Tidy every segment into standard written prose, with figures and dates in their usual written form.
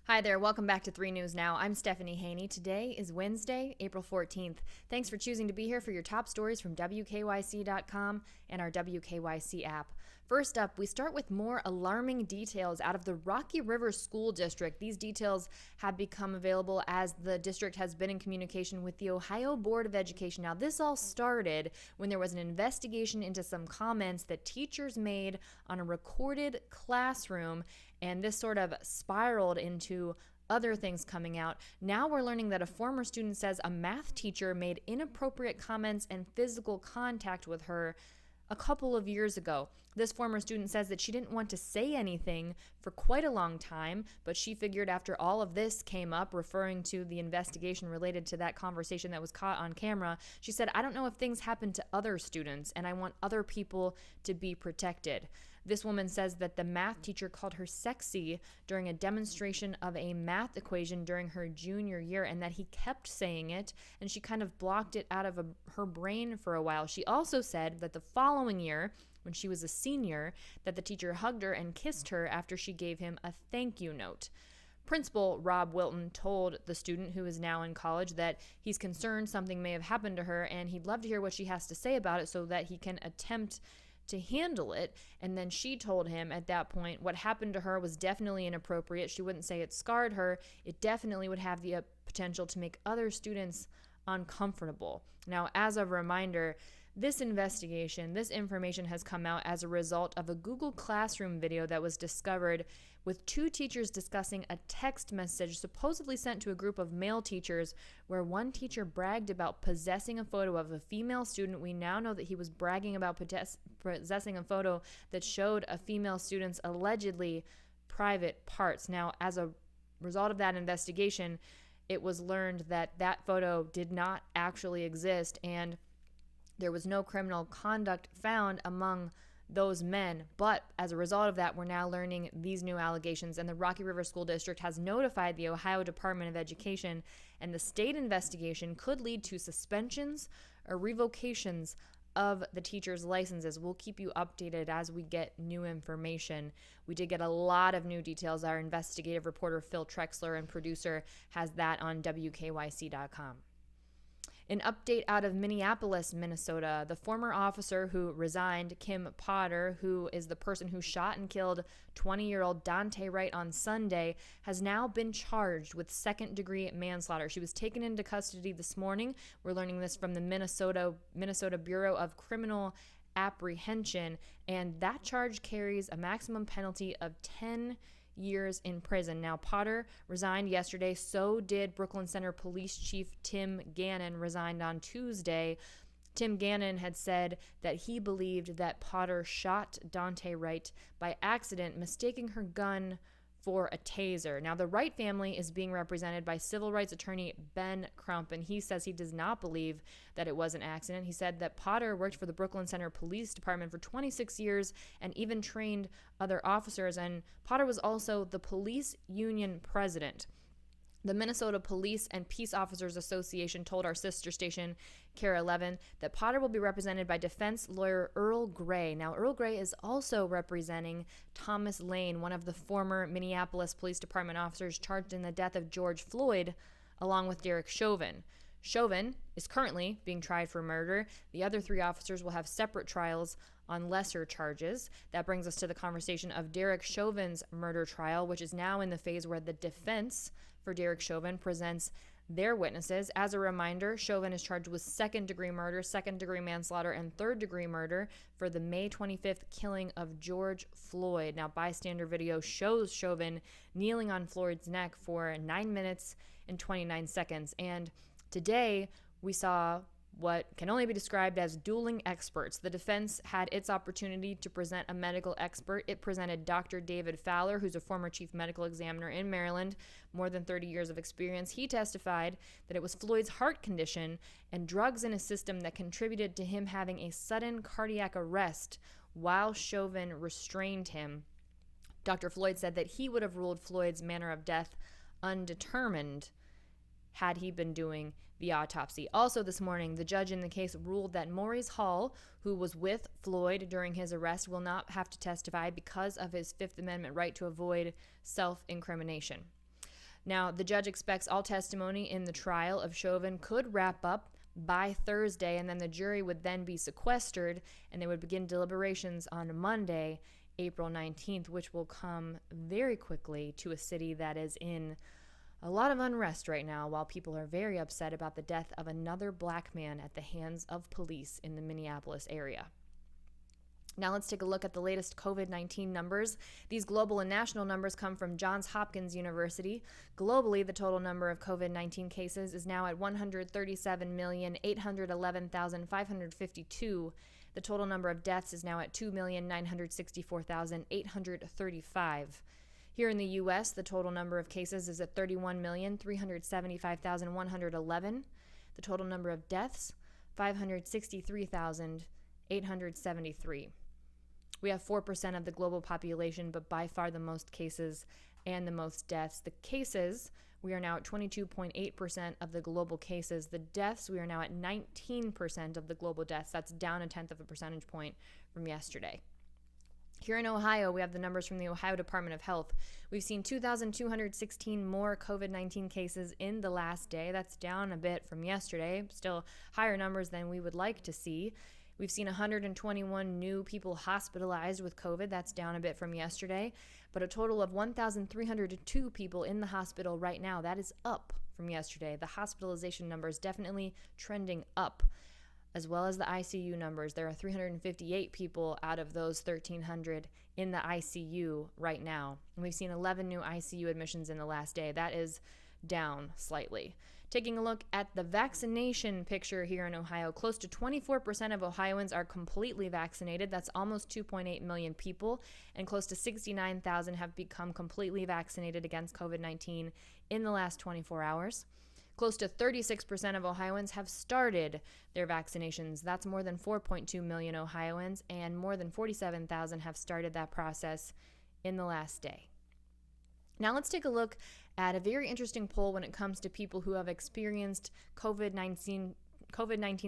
Hi there, welcome back to 3 News Now. I'm Stephanie Haney. Today is Wednesday, April 14th. Thanks for choosing to be here for your top stories from WKYC.com and our WKYC app. First up, we start with more alarming details out of the Rocky River School District. These details have become available as the district has been in communication with the Ohio Board of Education. Now, this all started when there was an investigation into some comments that teachers made on a recorded classroom, and this sort of spiraled into other things coming out. Now we're learning that a former student says a math teacher made inappropriate comments and physical contact with her a couple of years ago. This former student says that she didn't want to say anything for quite a long time, but she figured after all of this came up, referring to the investigation related to that conversation that was caught on camera, she said, "I don't know if things happen to other students, and I want other people to be protected." This woman says that the math teacher called her sexy during a demonstration of a math equation during her junior year, and that he kept saying it, and she kind of blocked it out of her brain for a while. She also said that the following year, when she was a senior, that the teacher hugged her and kissed her after she gave him a thank you note. Principal Rob Wilton told the student, who is now in college, that he's concerned something may have happened to her and he'd love to hear what she has to say about it so that he can attempt to handle it. And then she told him at that point what happened to her was definitely inappropriate. She wouldn't say it scarred her. It definitely would have the potential to make other students uncomfortable. Now, as a reminder, this investigation, this information has come out as a result of a Google Classroom video that was discovered with two teachers discussing a text message supposedly sent to a group of male teachers where one teacher bragged about possessing a photo of a female student. We now know that he was bragging about possessing a photo that showed a female student's allegedly private parts. Now, as a result of that investigation, it was learned that that photo did not actually exist, and there was no criminal conduct found among those men. But as a result of that, we're now learning these new allegations, and the Rocky River School District has notified the Ohio Department of Education, and the state investigation could lead to suspensions or revocations of the teachers' licenses. We'll keep you updated as we get new information. We did get a lot of new details. Our investigative reporter Phil Trexler and producer has that on WKYC.com. An update out of Minneapolis, Minnesota. The former officer who resigned, Kim Potter, who is the person who shot and killed 20-year-old Daunte Wright on Sunday, has now been charged with second-degree manslaughter. She was taken into custody this morning. We're learning this from the Minnesota Bureau of Criminal Apprehension, and that charge carries a maximum penalty of 10 years in prison. Now, Potter resigned yesterday. So did Brooklyn Center Police Chief Tim Gannon, resigned on Tuesday. Tim Gannon had said that he believed that Potter shot Daunte Wright by accident, mistaking her gun for a taser. Now, the Wright family is being represented by civil rights attorney Ben Crump, and he says he does not believe that it was an accident. He said that Potter worked for the Brooklyn Center Police Department for 26 years and even trained other officers, and Potter was also the police union president. The Minnesota Police and Peace Officers Association told our sister station, KARE 11, that Potter will be represented by defense lawyer Earl Gray. Now, Earl Gray is also representing Thomas Lane, one of the former Minneapolis Police Department officers charged in the death of George Floyd, along with Derek Chauvin. Chauvin is currently being tried for murder. The other three officers will have separate trials on lesser charges. That brings us to the conversation of Derek Chauvin's murder trial, which is now in the phase where the defense for Derek Chauvin presents their witnesses. As a reminder, Chauvin is charged with second-degree murder, second-degree manslaughter, and third-degree murder for the May 25th killing of George Floyd. Now, bystander video shows Chauvin kneeling on Floyd's neck for 9 minutes and 29 seconds. And today, we saw what can only be described as dueling experts. The defense had its opportunity to present a medical expert. It presented Dr. David Fowler, who's a former chief medical examiner in Maryland, more than 30 years of experience. He testified that it was Floyd's heart condition and drugs in his system that contributed to him having a sudden cardiac arrest while Chauvin restrained him. Dr. Floyd said that he would have ruled Floyd's manner of death undetermined had he been doing the autopsy. Also this morning, the judge in the case ruled that Maurice Hall, who was with Floyd during his arrest, will not have to testify because of his Fifth Amendment right to avoid self-incrimination. Now, the judge expects all testimony in the trial of Chauvin could wrap up by Thursday, and then the jury would then be sequestered, and they would begin deliberations on Monday, April 19th, which will come very quickly to a city that is in a lot of unrest right now, while people are very upset about the death of another black man at the hands of police in the Minneapolis area. Now let's take a look at the latest COVID-19 numbers. These global and national numbers come from Johns Hopkins University. Globally, the total number of COVID-19 cases is now at 137,811,552. The total number of deaths is now at 2,964,835. Here in the U.S., the total number of cases is at 31,375,111. The total number of deaths, 563,873. We have 4% of the global population, but by far the most cases and the most deaths. The cases, we are now at 22.8% of the global cases. The deaths, we are now at 19% of the global deaths. That's down 0.1 of a percentage point from yesterday. Here in Ohio, we have the numbers from the Ohio Department of Health. We've seen 2,216 more COVID-19 cases in the last day. That's down a bit from yesterday, still higher numbers than we would like to see. We've seen 121 new people hospitalized with COVID. That's down a bit from yesterday, but a total of 1,302 people in the hospital right now. That is up from yesterday. The hospitalization numbers definitely trending up, as well as the ICU numbers. There are 358 people out of those 1,300 in the ICU right now. And we've seen 11 new ICU admissions in the last day. That is down slightly. Taking a look at the vaccination picture here in Ohio, close to 24% of Ohioans are completely vaccinated. That's almost 2.8 million people, and close to 69,000 have become completely vaccinated against COVID-19 in the last 24 hours. Close to 36% of Ohioans have started their vaccinations. That's more than 4.2 million Ohioans, and more than 47,000 have started that process in the last day. Now let's take a look at a very interesting poll when it comes to people who have experienced COVID-19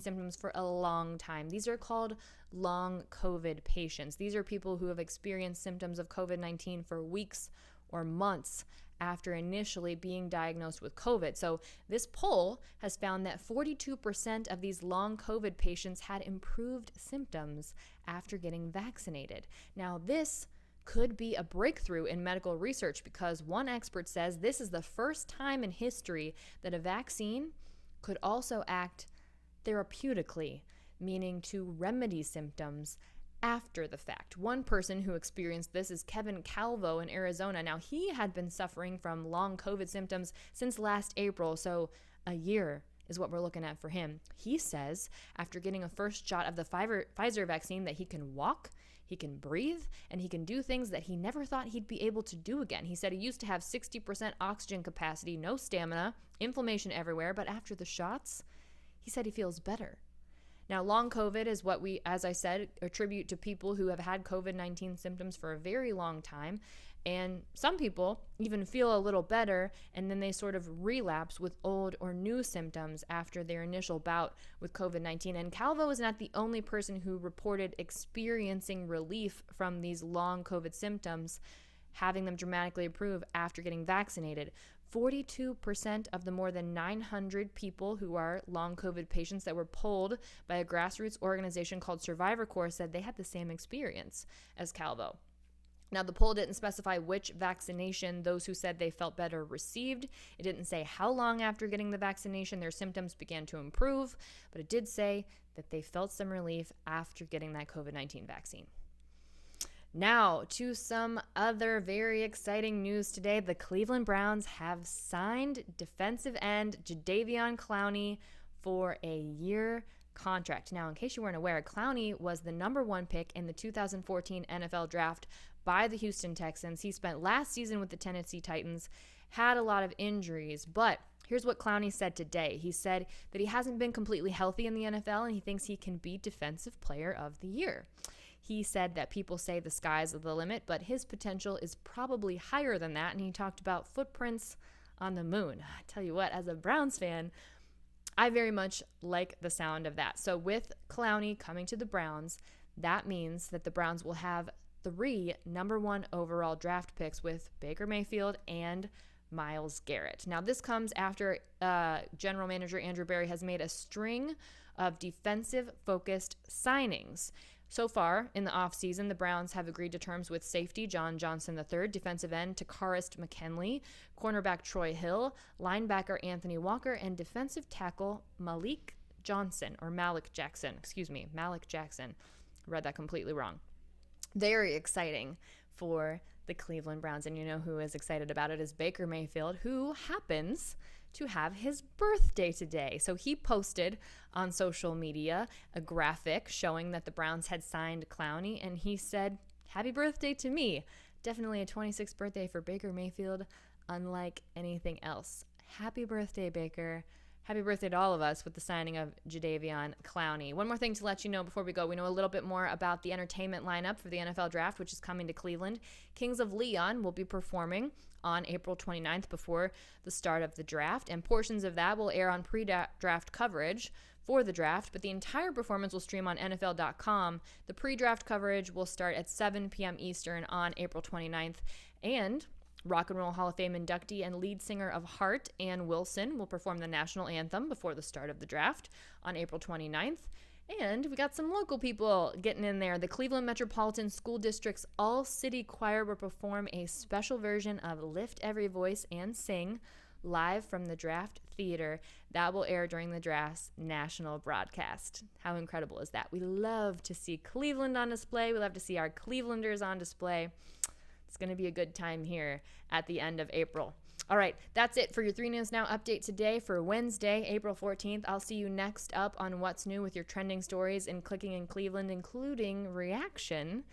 symptoms for a long time. These are called long COVID patients. These are people who have experienced symptoms of COVID-19 for weeks or months after initially being diagnosed with COVID. So this poll has found that 42% of these long COVID patients had improved symptoms after getting vaccinated. Now this could be a breakthrough in medical research, because one expert says this is the first time in history that a vaccine could also act therapeutically, meaning to remedy symptoms after the fact. One person who experienced this is Kevin Calvo in Arizona. Now, he had been suffering from long COVID symptoms since last April, so a year is what we're looking at for him. He says after getting a first shot of the Pfizer vaccine that he can walk, he can breathe, and he can do things that he never thought he'd be able to do again. He said he used to have 60% oxygen capacity, no stamina, inflammation everywhere, but after the shots, he said he feels better. Now, long COVID is what we, as I said, attribute to people who have had COVID-19 symptoms for a very long time. And some people even feel a little better, and then they sort of relapse with old or new symptoms after their initial bout with COVID-19. And Calvo is not the only person who reported experiencing relief from these long COVID symptoms, having them dramatically improve after getting vaccinated. 42% of the more than 900 people who are long COVID patients that were polled by a grassroots organization called Survivor Corps said they had the same experience as Calvo. Now, the poll didn't specify which vaccination those who said they felt better received. It didn't say how long after getting the vaccination their symptoms began to improve, but it did say that they felt some relief after getting that COVID-19 vaccine. Now, to some other very exciting news today. The Cleveland Browns have signed defensive end Jadeveon Clowney for a year contract. Now, in case you weren't aware, Clowney was the number 1 pick in the 2014 NFL draft by the Houston Texans. He spent last season with the Tennessee Titans, had a lot of injuries, but here's what Clowney said today. He said that he hasn't been completely healthy in the NFL, and he thinks he can be Defensive Player of the Year. He said that people say the sky's the limit, but his potential is probably higher than that, and he talked about footprints on the moon. I tell you what, as a Browns fan, I very much like the sound of that. So with Clowney coming to the Browns, that means that the Browns will have 3 number 1 overall draft picks with Baker Mayfield and Myles Garrett. Now, this comes after general manager Andrew Berry has made a string of defensive-focused signings. So far, in the offseason, the Browns have agreed to terms with safety John Johnson III, defensive end Takarist McKinley, cornerback Troy Hill, linebacker Anthony Walker, and defensive tackle Malik Jackson. I read that completely wrong. Very exciting for the Cleveland Browns, and you know who is excited about it is Baker Mayfield, who happens to have his birthday today. So he posted on social media a graphic showing that the Browns had signed Clowney, and he said, "Happy birthday to me." Definitely a 26th birthday for Baker Mayfield, unlike anything else. Happy birthday, Baker. Happy birthday to all of us with the signing of Jadeveon Clowney. One more thing to let you know before we go. We know a little bit more about the entertainment lineup for the NFL Draft, which is coming to Cleveland. Kings of Leon will be performing on April 29th before the start of the draft, and portions of that will air on pre-draft coverage for the draft, but the entire performance will stream on NFL.com. The pre-draft coverage will start at 7 p.m. Eastern on April 29th, and Rock and Roll Hall of Fame inductee and lead singer of Heart, Ann Wilson, will perform the National Anthem before the start of the draft on April 29th. And we got some local people getting in there. The Cleveland Metropolitan School District's All-City Choir will perform a special version of Lift Every Voice and Sing live from the Draft Theater. That will air during the draft's national broadcast. How incredible is that? We love to see Cleveland on display. We love to see our Clevelanders on display. It's going to be a good time here at the end of April. All right, that's it for your 3 News Now update today for Wednesday, April 14th. I'll see you next up on What's New with your trending stories in Clicking in Cleveland, including reaction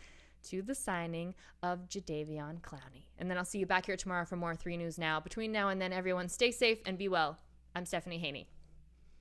to the signing of Jadeveon Clowney. And then I'll see you back here tomorrow for more 3 News Now. Between now and then, everyone, stay safe and be well. I'm Stephanie Haney.